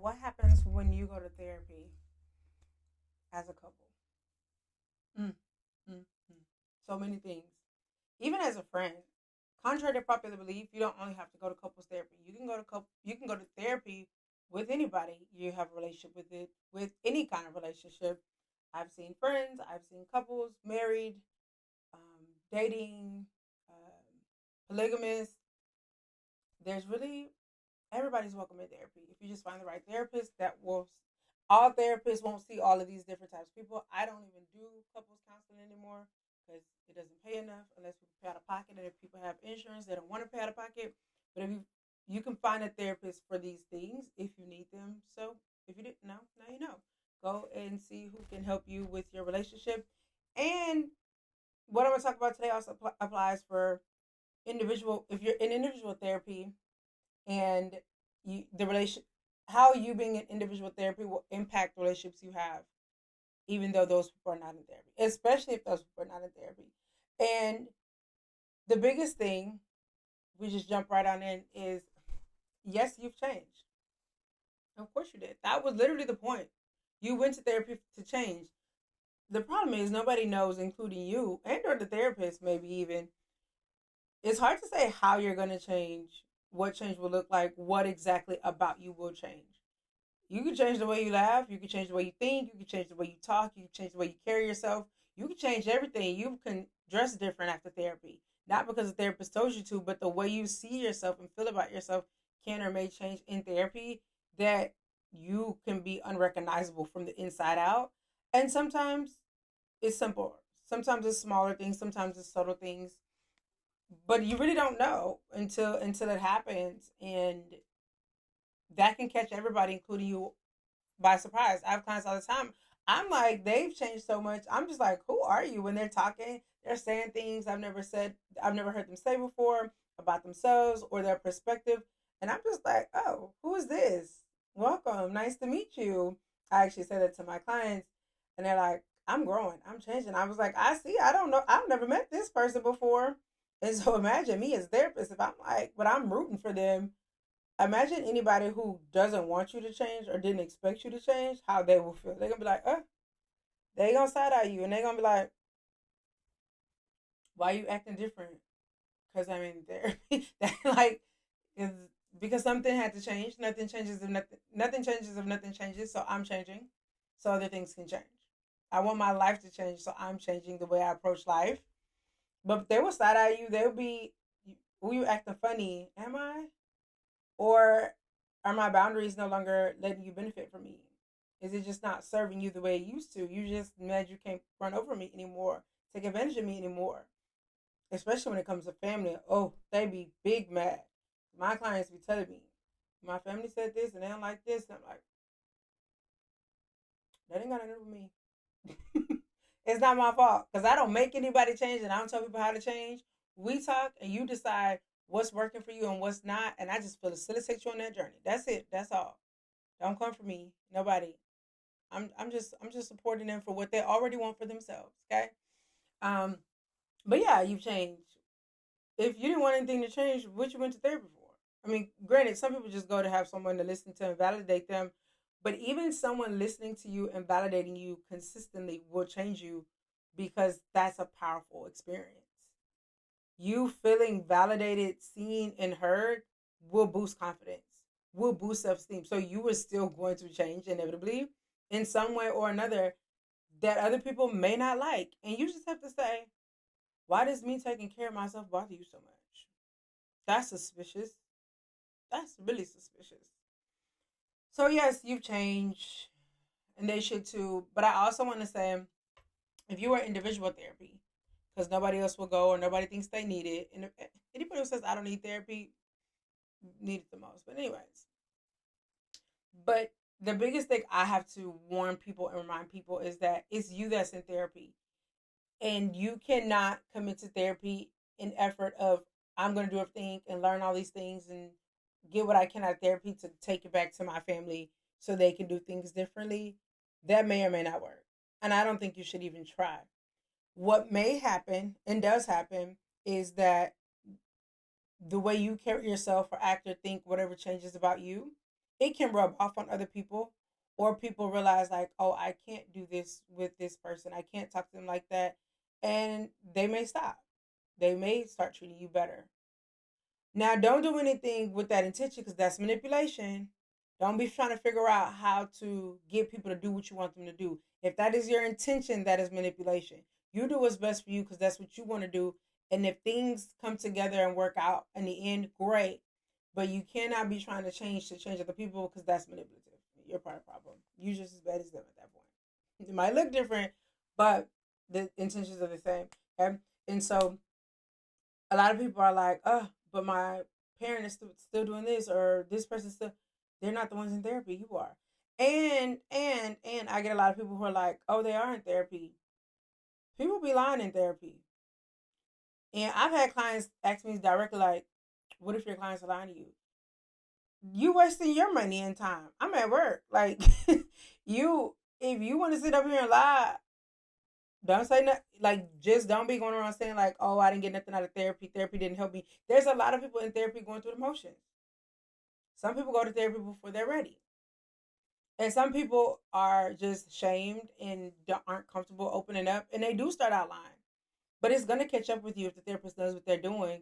what happens when you go to therapy as a couple? Mm, mm, mm. So many things. Even as a friend, contrary to popular belief, you don't only have to go to couples therapy. You can go to therapy with anybody you have a relationship with it with any kind of relationship. I've seen friends, I've seen couples, married, dating, polygamous. There's really everybody's welcome in therapy. If you just find the right therapist, that will. All therapists won't see all of these different types of people. I don't even do couples counseling anymore because it doesn't pay enough unless people pay out of pocket. And if people have insurance, they don't want to pay out of pocket. But if you can find a therapist for these things if you need them. So if you didn't know, now you know. Go and see who can help you with your relationship. And what I'm going to talk about today also applies for individual. If you're in individual therapy and the relation how you being in individual therapy will impact relationships you have even though those people are not in therapy, especially if those people are not in therapy. And the biggest thing, we just jump right on in, is yes, you've changed. Of course you did. That was literally the point. You went to therapy to change. The problem is nobody knows, including you and or the therapist, maybe even. It's hard to say how you're going to change, what change will look like, what exactly about you will change. You can change the way you laugh. You can change the way you think. You can change the way you talk. You can change the way you carry yourself. You can change everything. You can dress different after therapy. Not because the therapist told you to, but the way you see yourself and feel about yourself can or may change in therapy, that you can be unrecognizable from the inside out. And sometimes it's simple. Sometimes it's smaller things. Sometimes it's subtle things. But you really don't know until it happens. And that can catch everybody, including you, by surprise. I have clients all the time. I'm like, they've changed so much. I'm just like, who are you? When they're talking, they're saying things I've never heard them say before about themselves or their perspective. And I'm just like, oh, who is this? Welcome. Nice to meet you. I actually say that to my clients, and they're like, I'm growing. I'm changing. I was like, I see. I don't know. I've never met this person before. And so imagine me as a therapist if I'm like, but I'm rooting for them. Imagine anybody who doesn't want you to change or didn't expect you to change, how they will feel. They're gonna be like, they gonna side eye you, and they're gonna be like, why are you acting different? Because I'm in therapy. That like is because something had to change. Nothing changes if nothing changes. So I'm changing, so other things can change. I want my life to change, so I'm changing the way I approach life. But they will side eye you. They'll be, who you acting funny? Am I? Or are my boundaries no longer letting you benefit from me? Is it just not serving you the way it used to? You just mad you can't run over me anymore, take advantage of me anymore. Especially when it comes to family. Oh, they be big mad. My clients be telling me, my family said this and they don't like this. And I'm like, that ain't got nothing to do with me. It's not my fault because I don't make anybody change and I don't tell people how to change. We talk and you decide what's working for you and what's not, and I just facilitate you on that journey. That's it. That's all. Don't come for me. Nobody. I'm just supporting them for what they already want for themselves. Okay. Um. But yeah, you've changed. If you didn't want anything to change, what you went to therapy for? I mean, granted, some people just go to have someone to listen to and validate them. But even someone listening to you and validating you consistently will change you because that's a powerful experience. You feeling validated, seen, and heard will boost confidence, will boost self esteem. So you are still going to change inevitably in some way or another that other people may not like. And you just have to say, why does me taking care of myself bother you so much? That's suspicious. That's really suspicious. So, yes, you've changed, and they should too. But I also want to say, if you are individual therapy, because nobody else will go or nobody thinks they need it, and if anybody who says I don't need therapy need it the most. But anyways, but the biggest thing I have to warn people and remind people is that it's you that's in therapy, and you cannot commit to therapy in effort of I'm going to do everything and learn all these things and get what I can out of therapy to take it back to my family so they can do things differently. That may or may not work, and I don't think you should even try. What may happen and does happen is that the way you carry yourself or act or think, whatever changes about you, it can rub off on other people, or people realize like, oh, I can't do this with this person, I can't talk to them like that, and they may stop. They may start treating you better. Now, don't do anything with that intention, because that's manipulation. Don't be trying to figure out how to get people to do what you want them to do. If that is your intention, that is manipulation. You do what's best for you because that's what you want to do. And if things come together and work out in the end, great. But you cannot be trying to change other people, because that's manipulative. You're part of the problem. You're just as bad as them at that point. It might look different, but the intentions are the same. Okay? And so a lot of people are like, oh, but my parent is still doing this, or this person still. They're not the ones in therapy. You are. And I get a lot of people who are like, oh, they are in therapy. People be lying in therapy. And I've had clients ask me directly, like, what if your clients are lying to you? You wasting your money and time. I'm at work. Like, if you want to sit up here and lie, don't say nothing. Like, just don't be going around saying like, "Oh, I didn't get nothing out of therapy. Therapy didn't help me." There's a lot of people in therapy going through the motions. Some people go to therapy before they're ready, and some people are just shamed and aren't comfortable opening up, and they do start out lying. But it's gonna catch up with you if the therapist knows what they're doing.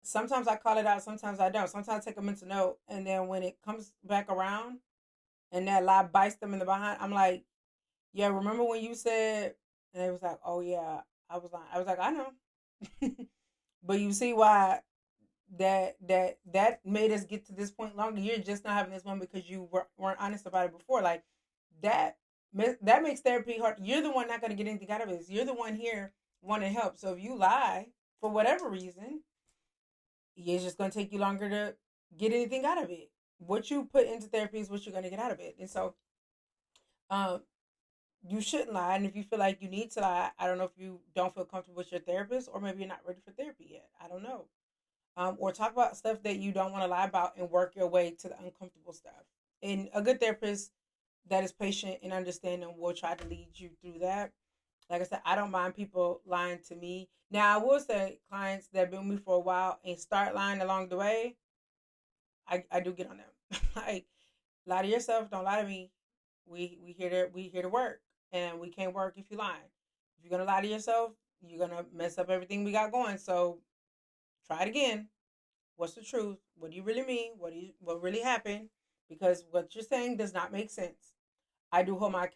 Sometimes I call it out. Sometimes I don't. Sometimes I take a mental note, and then when it comes back around, and that lie bites them in the behind, I'm like, "Yeah, remember when you said?" And they was like, "Oh yeah, I was lying." I was like, "I know." But you see why that made us get to this point longer. You're just not having this one because you weren't honest about it before. Like that that makes therapy hard. You're the one not going to get anything out of it. You're the one here wanting help. So if you lie for whatever reason, it's just going to take you longer to get anything out of it. What you put into therapy is what you're going to get out of it. And so um you shouldn't lie. And if you feel like you need to lie, I don't know if you don't feel comfortable with your therapist, or maybe you're not ready for therapy yet. I don't know. Or talk about stuff that you don't want to lie about and work your way to the uncomfortable stuff. And a good therapist that is patient and understanding will try to lead you through that. Like I said, I don't mind people lying to me. Now, I will say clients that have been with me for a while and start lying along the way, I do get on them. Like, lie to yourself, don't lie to me. We here to work, and we can't work if you're lying. If you're gonna lie to yourself, you're gonna mess up everything we got going. So try it again. What's the truth? What do you really mean? What really happened? Because what you're saying does not make sense. I do hold my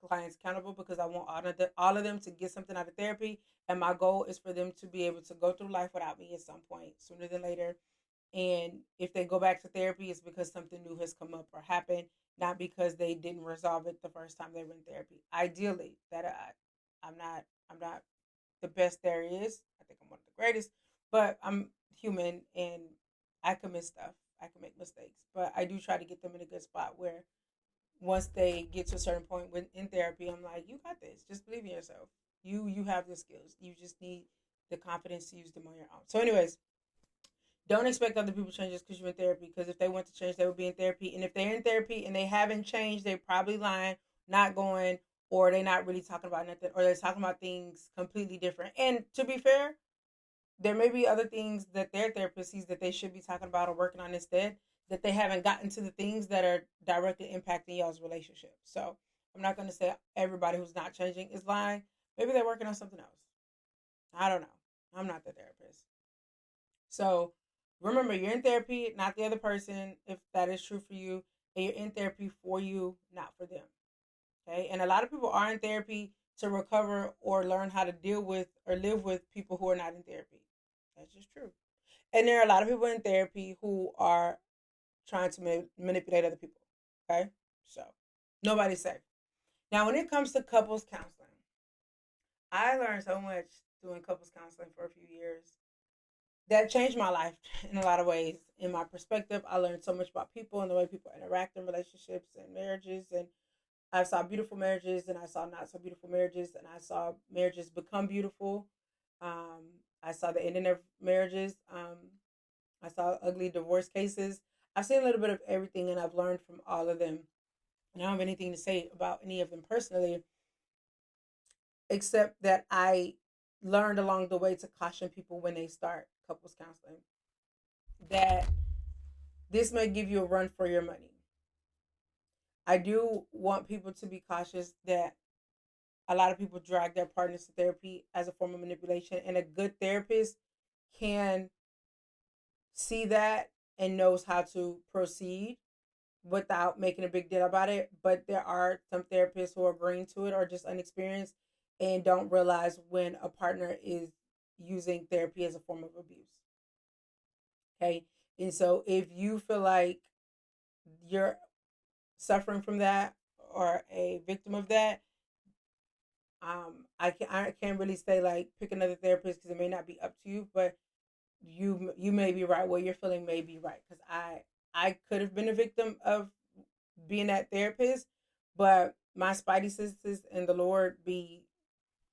clients accountable because I want all of them to get something out of therapy, and my goal is for them to be able to go through life without me at some point, sooner than later. And if they go back to therapy, it's because something new has come up or happened, not because they didn't resolve it the first time they were in therapy. Ideally, that I'm not the best there is. I think I'm one of the greatest, but I'm human and I commit stuff. I can make mistakes, but I do try to get them in a good spot where once they get to a certain point in therapy, I'm like, you got this. Just believe in yourself. You have the skills. You just need the confidence to use them on your own. So, anyways, don't expect other people to change just because you're in therapy. Because if they want to change, they would be in therapy. And if they're in therapy and they haven't changed, they're probably lying, not going, or they're not really talking about nothing, or they're talking about things completely different. And to be fair, there may be other things that their therapist sees that they should be talking about or working on instead, that they haven't gotten to the things that are directly impacting y'all's relationship. So I'm not going to say everybody who's not changing is lying. Maybe they're working on something else. I don't know. I'm not the therapist. So remember, you're in therapy, not the other person, if that is true for you. And you're in therapy for you, not for them. Okay. And a lot of people are in therapy to recover or learn how to deal with or live with people who are not in therapy. That's just true. And there are a lot of people in therapy who are trying to manipulate other people. Okay. So nobody's safe. Now, when it comes to couples counseling, I learned so much doing couples counseling for a few years that changed my life in a lot of ways. In my perspective, I learned so much about people and the way people interact in relationships and marriages. And I saw beautiful marriages and I saw not so beautiful marriages, and I saw marriages become beautiful. I saw the ending of marriages. I saw ugly divorce cases. I've seen a little bit of everything, and I've learned from all of them. And I don't have anything to say about any of them personally, except that I learned along the way to caution people when they start couples counseling that this may give you a run for your money. I do want people to be cautious that a lot of people drag their partners to therapy as a form of manipulation, and a good therapist can see that and knows how to proceed without making a big deal about it. But there are some therapists who are agreeing to it or just unexperienced and don't realize when a partner is using therapy as a form of abuse. Okay. And so if you feel like you're suffering from that or a victim of that, I can't really say like pick another therapist because it may not be up to you, but you may be right. What you're feeling may be right because I could have been a victim of being that therapist, but my spidey senses and the Lord be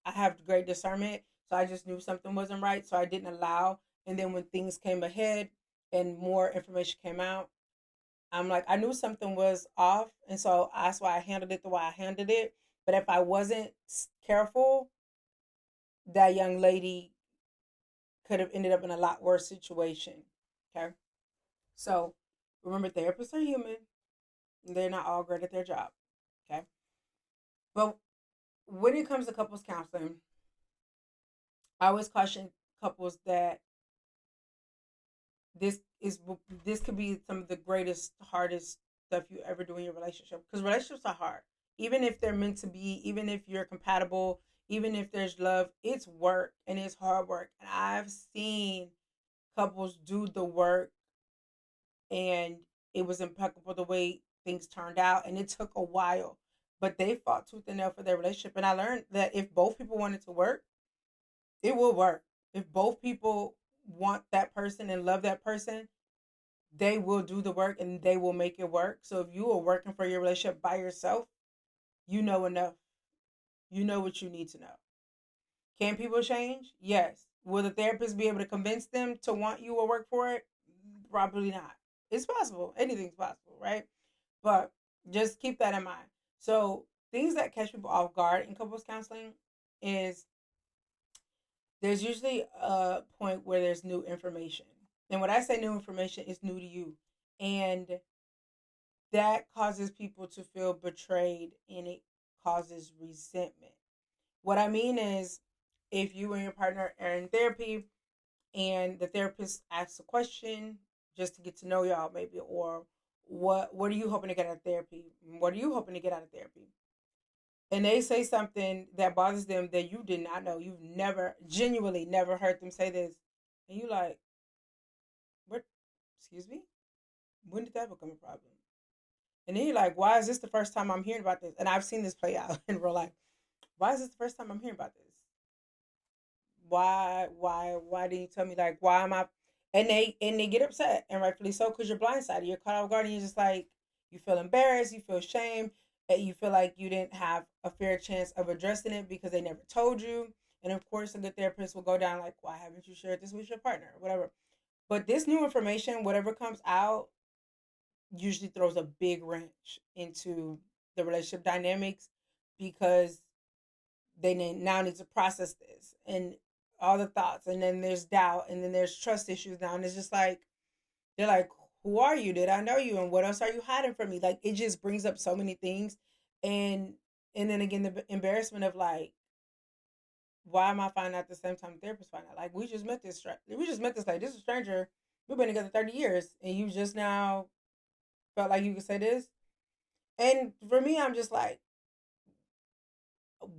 I have great discernment, so I just knew something wasn't right, so I didn't allow. And then when things came ahead and more information came out, I'm like I knew something was off, and so that's why I handled it the way I handled it. But if I wasn't careful, that young lady could have ended up in a lot worse situation. Okay, so remember, therapists are human; they're not all great at their job. Okay, but when it comes to couples counseling, I always caution couples that this is this could be some of the greatest, hardest stuff you ever do in your relationship because relationships are hard. Even if they're meant to be, even if you're compatible, even if there's love, it's work and it's hard work. And I've seen couples do the work and it was impeccable the way things turned out, and it took a while, but they fought tooth and nail for their relationship. And I learned that if both people wanted to work, it will work. If both people want that person and love that person, they will do the work and they will make it work. So if you are working for your relationship by yourself, you know enough. You know what you need to know. Can people change? Yes. Will the therapist be able to convince them to want you or work for it? Probably not. It's possible. Anything's possible, right? But just keep that in mind. So things that catch people off guard in couples counseling is there's usually a point where there's new information. And when I say new information, it's new to you. And that causes people to feel betrayed and it causes resentment. What I mean is, if you and your partner are in therapy and the therapist asks a question just to get to know y'all, maybe, or what are you hoping to get out of therapy? What are you hoping to get out of therapy? And they say something that bothers them that you did not know. You've never, genuinely never heard them say this. And you like, what? Excuse me? When did that become a problem? And then you're like, why is this the first time I'm hearing about this? And I've seen this play out in real life. Why is this the first time I'm hearing about this? Why didn't you tell me? Like, why am I? And they get upset, and rightfully so, because you're blindsided. You're caught off guard, and you're just like, you feel embarrassed, you feel shame, and you feel like you didn't have a fair chance of addressing it because they never told you. And of course, a good therapist will go down like, why haven't you shared this with your partner, or whatever. But this new information, whatever comes out, usually throws a big wrench into the relationship dynamics because they now need to process this and all the thoughts, and then there's doubt, and then there's trust issues now, and it's just like they're like, who are you? Did I know you? And what else are you hiding from me? Like, it just brings up so many things. And and then again, the embarrassment of like, why am I finding out at the same time the therapist find out? Like, we just met this, like, this is a stranger, we've been together 30 years and you just now felt like you could say this. And for me, I'm just like,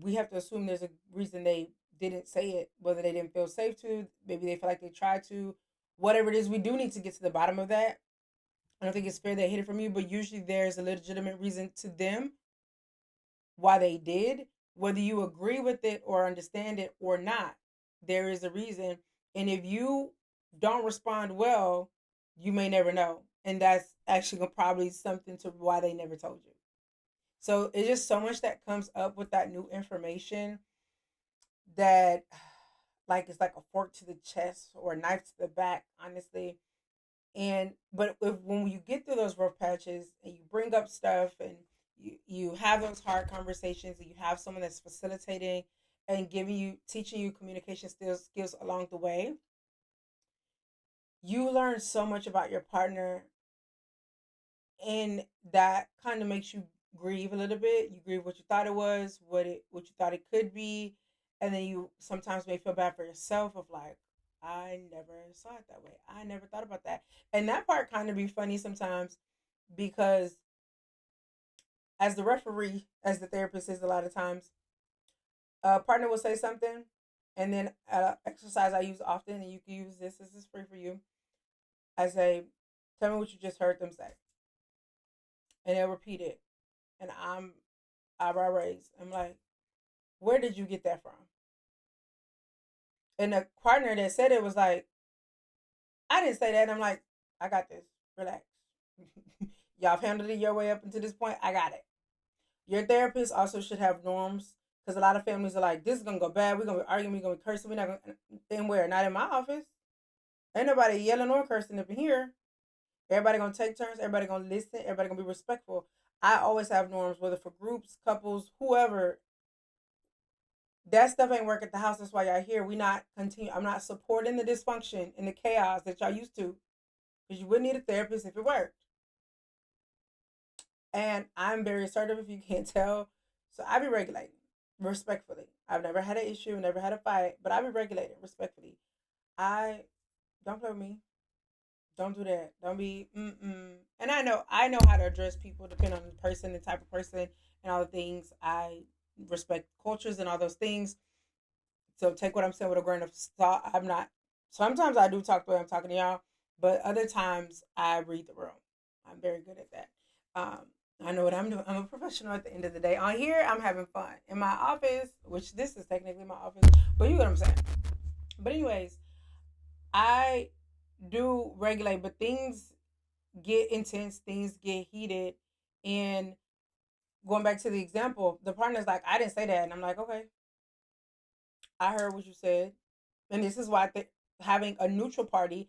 we have to assume there's a reason they didn't say it, whether they didn't feel safe to, maybe they feel like they tried to, whatever it is. We do need to get to the bottom of that. I don't think it's fair they hid it from you, but usually there's a legitimate reason to them why they did. Whether you agree with it or understand it or not, there is a reason. And if you don't respond well, you may never know. And that's actually probably something to why they never told you. So it's just so much that comes up with that new information that, like, it's like a fork to the chest or a knife to the back, honestly. And but when you get through those rough patches and you bring up stuff and you have those hard conversations and you have someone that's facilitating and teaching you communication skills along the way, you learn so much about your partner, and that kind of makes you grieve a little bit. You grieve what you thought it was, what you thought it could be, and then you sometimes may feel bad for yourself of like, I never saw it that way. I never thought about that. And that part kind of be funny sometimes because as the referee, as the therapist is a lot of times, a partner will say something, and then exercise I use often, and you can use this. This is free for you. I say, tell me what you just heard them say, and they'll repeat it, and I'm eyebrow raised. I'm like, where did you get that from? And the partner that said it was like, I didn't say that. And I'm like, I got this. Relax. Y'all have handled it your way up until this point. I got it. Your therapist also should have norms because a lot of families are like, this is gonna go bad. We're gonna be arguing. We're gonna be cursing. We're not gonna. Then where? Not in my office. Ain't nobody yelling or cursing up in here. Everybody gonna take turns. Everybody gonna listen. Everybody gonna be respectful. I always have norms, whether for groups, couples, whoever. That stuff ain't work at the house. That's why y'all here. We not continue. I'm not supporting the dysfunction and the chaos that y'all used to, because you wouldn't need a therapist if it worked. And I'm very assertive, if you can't tell. So I be regulating respectfully. I've never had an issue, never had a fight, but I be regulating respectfully. I don't play with me. Don't do that. Don't be And I know how to address people depending on the person, the type of person, and all the things. I respect cultures and all those things. So take what I'm saying with a grain of salt. I'm not. Sometimes I do talk the way I'm talking to y'all, but other times I read the room. I'm very good at that. Um, I know what I'm doing. I'm a professional at the end of the day. On here, I'm having fun. In my office, which this is technically my office, but you get what I'm saying. But anyways, I do regulate, but things get intense, things get heated, and going back to the example, the partner's like, I didn't say that, and I'm like, okay, I heard what you said, and this is why having a neutral party.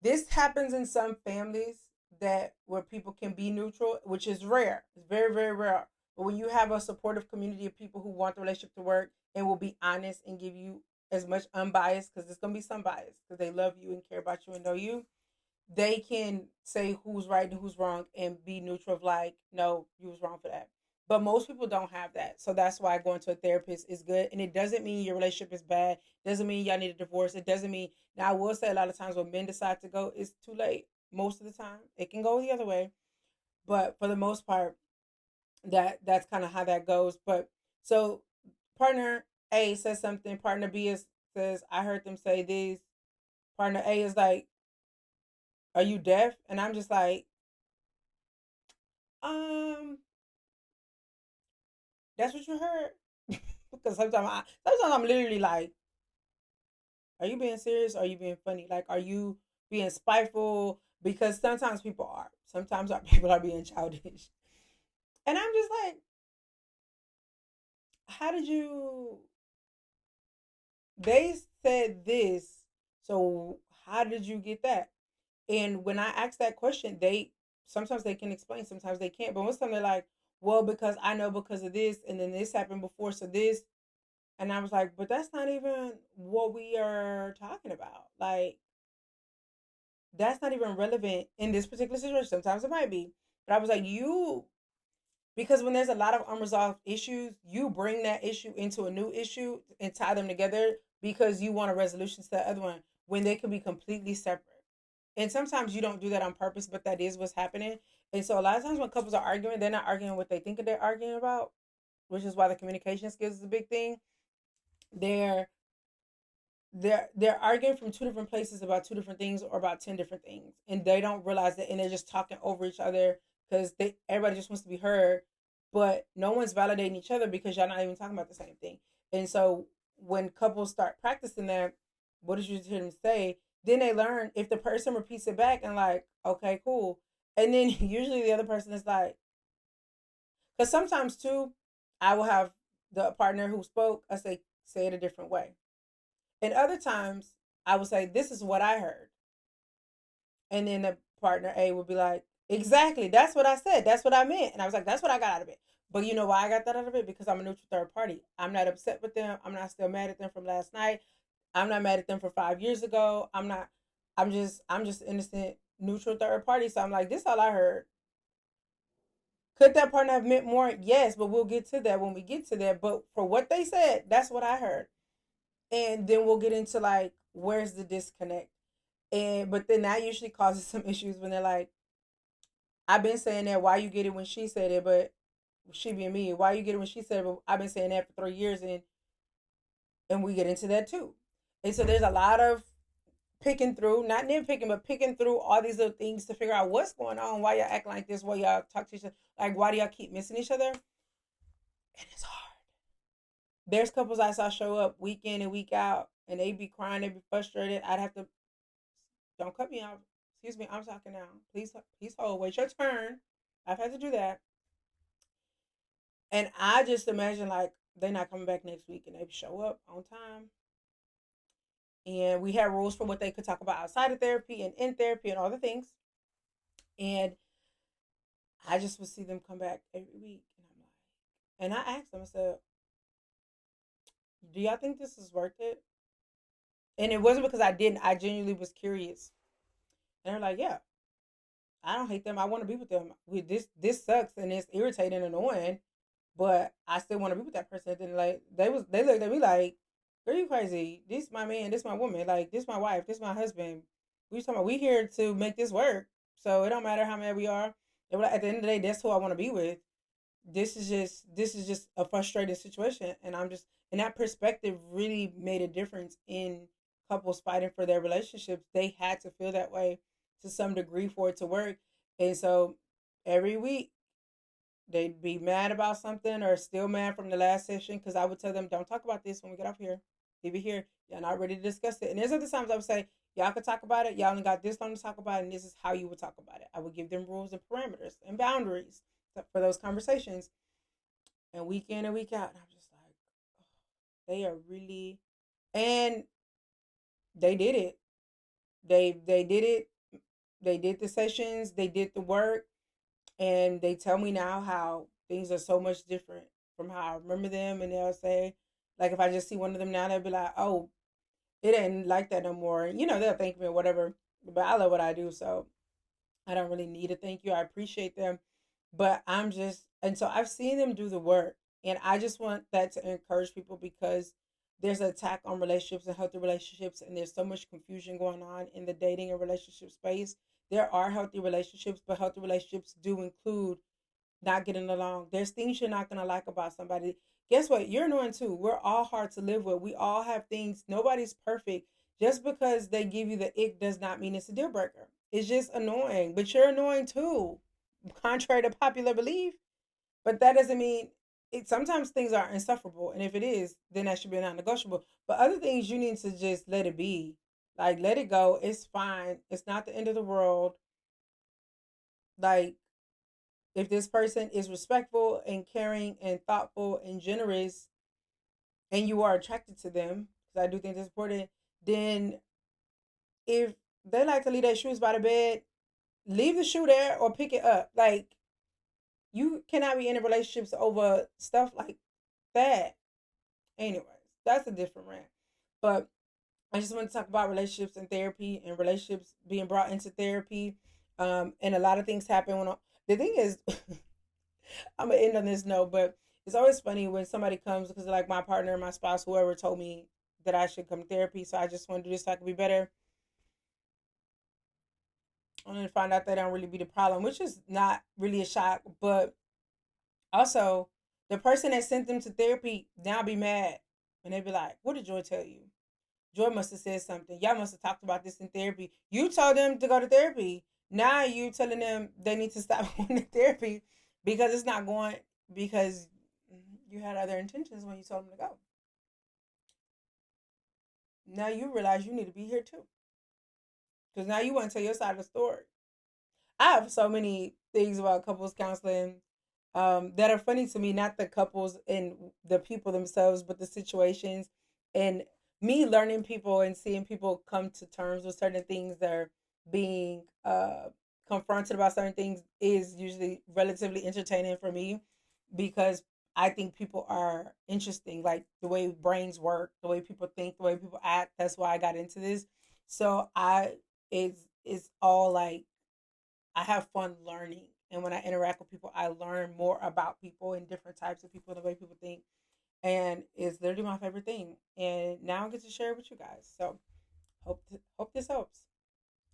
This happens in some families that where people can be neutral, which is rare. It's very, very rare. But when you have a supportive community of people who want the relationship to work and will be honest and give you as much unbiased, because there's gonna be some bias because they love you and care about you and know you, they can say who's right and who's wrong and be neutral of like, no, you was wrong for that. But most people don't have that. So that's why going to a therapist is good. And it doesn't mean your relationship is bad. It doesn't mean y'all need a divorce. It doesn't mean, now I will say a lot of times when men decide to go, it's too late. Most of the time. It can go the other way. But for the most part, that's kind of how that goes. But so partner A says something, partner says, I heard them say this. Partner A is like, are you deaf? And I'm just like, um, that's what you heard. Because sometimes I'm literally like, are you being serious? Or are you being funny? Like, are you being spiteful? Because sometimes people are. Sometimes our people are being childish. And I'm just like, how did you? They said this, so how did you get that? And when I ask that question, they sometimes they can explain, sometimes they can't. But most of the time they're like, well, because I know because of this, and then this happened before, so this. And I was like, but that's not even what we are talking about. Like, that's not even relevant in this particular situation. Sometimes it might be. But I was like, because when there's a lot of unresolved issues, you bring that issue into a new issue and tie them together because you want a resolution to the other one when they can be completely separate. And sometimes you don't do that on purpose, but that is what's happening. And so a lot of times when couples are arguing, they're not arguing what they think they're arguing about, which is why the communication skills is a big thing. They're they're arguing from two different places about two different things or about 10 different things, and they don't realize that, and they're just talking over each other because they everybody just wants to be heard, but no one's validating each other because y'all not even talking about the same thing. And so when couples start practicing that, what did you hear them say, then they learn if the person repeats it back and like, okay, cool. And then usually the other person is like, because sometimes too, I will have the partner who spoke, I say it a different way. And other times, I would say, this is what I heard. And then the partner A would be like, exactly, that's what I said. That's what I meant. And I was like, that's what I got out of it. But you know why I got that out of it? Because I'm a neutral third party. I'm not upset with them. I'm not still mad at them from last night. I'm not mad at them for 5 years ago. I'm just innocent, neutral third party. So I'm like, this is all I heard. Could that partner have meant more? Yes, but we'll get to that when we get to that. But for what they said, that's what I heard. And then we'll get into like, where's the disconnect? And but then that usually causes some issues when they're like, I've been saying that, why you get it when she said it, but she being me, why you get it when she said it, but I've been saying that for 3 years, and we get into that too. And so there's a lot of picking through, not nitpicking, but picking through all these little things to figure out what's going on, why y'all acting like this, why y'all talk to each other, like why do y'all keep missing each other? And it's hard. There's couples I saw show up week in and week out, and they be crying, they be frustrated. I'd have to, don't cut me off. Excuse me, I'm talking now. Please hold. Wait your turn. I've had to do that. And I just imagine like they're not coming back next week, and they show up on time. And we have rules for what they could talk about outside of therapy and in therapy and all the things. And I just would see them come back every week. And I asked them, I said, do y'all think this is worth it? And it wasn't because I didn't. I genuinely was curious. And they're like, yeah, I don't hate them. I want to be with them. This sucks and it's irritating and annoying, but I still want to be with that person. Then like they looked at me like, "Are you crazy? This my man. This my woman. Like this my wife. This my husband. We talking about we here to make this work. So it don't matter how mad we are. They were like, at the end of the day, that's who I want to be with. This is just a frustrating situation, and I'm just and that perspective really made a difference in couples fighting for their relationships. They had to feel that way to some degree for it to work, and so every week they'd be mad about something or still mad from the last session because I would tell them, don't talk about this when we get off here. Leave it here. Y'all not ready to discuss it. And there's other times I would say, y'all could talk about it. Y'all only got this long to talk about it, and this is how you would talk about it. I would give them rules and parameters and boundaries for those conversations. And week in and week out, and I'm just like, oh, they are really, and they did it. They did it. They did the sessions. They did the work, and they tell me now how things are so much different from how I remember them. And they'll say, like, if I just see one of them now, they'll be like, "Oh, it ain't like that no more." And, they'll thank me or whatever. But I love what I do, so I don't really need a thank you. I appreciate them, but I'm just, and so I've seen them do the work, and I just want that to encourage people because there's an attack on relationships and healthy relationships, and there's so much confusion going on in the dating and relationship space. There are healthy relationships, but healthy relationships do include not getting along. There's things you're not gonna like about somebody. Guess what? You're annoying too. We're all hard to live with. We all have things. Nobody's perfect. Just because they give you the ick does not mean it's a deal breaker. It's just annoying. But you're annoying too, contrary to popular belief. But that doesn't mean it. Sometimes things are insufferable, and if it is, then that should be non-negotiable. But other things you need to just let it be. Like let it go. It's fine. It's not the end of the world. Like if this person is respectful and caring and thoughtful and generous and you are attracted to them, because I do think that's important, then if they like to leave their shoes by the bed, leave the shoe there or pick it up. Like you cannot be in a relationships over stuff like that. Anyways, that's a different rant. But I just want to talk about relationships and therapy and relationships being brought into therapy. And a lot of things happen the thing is I'm gonna end on this note, but it's always funny when somebody comes because like my partner, my spouse, whoever told me that I should come to therapy. So I just want to do this so I can be better. Only to find out that don't really be the problem, which is not really a shock. But also, the person that sent them to therapy now be mad, and they be like, "What did Joy tell you? Joy must have said something. Y'all must have talked about this in therapy. You told them to go to therapy. Now you telling them they need to stop going to therapy because it's not going because you had other intentions when you told them to go. Now you realize you need to be here too because now you want to tell your side of the story. I have so many things about couples counseling that are funny to me, not the couples and the people themselves, but the situations and me learning people and seeing people come to terms with certain things that are being confronted about certain things is usually relatively entertaining for me because I think people are interesting, like the way brains work, the way people think, the way people act. That's why I got into this. So it's all like I have fun learning And when I interact with people, I learn more about people and different types of people and the way people think. And it's literally my favorite thing. And now I get to share it with you guys. So hope this helps.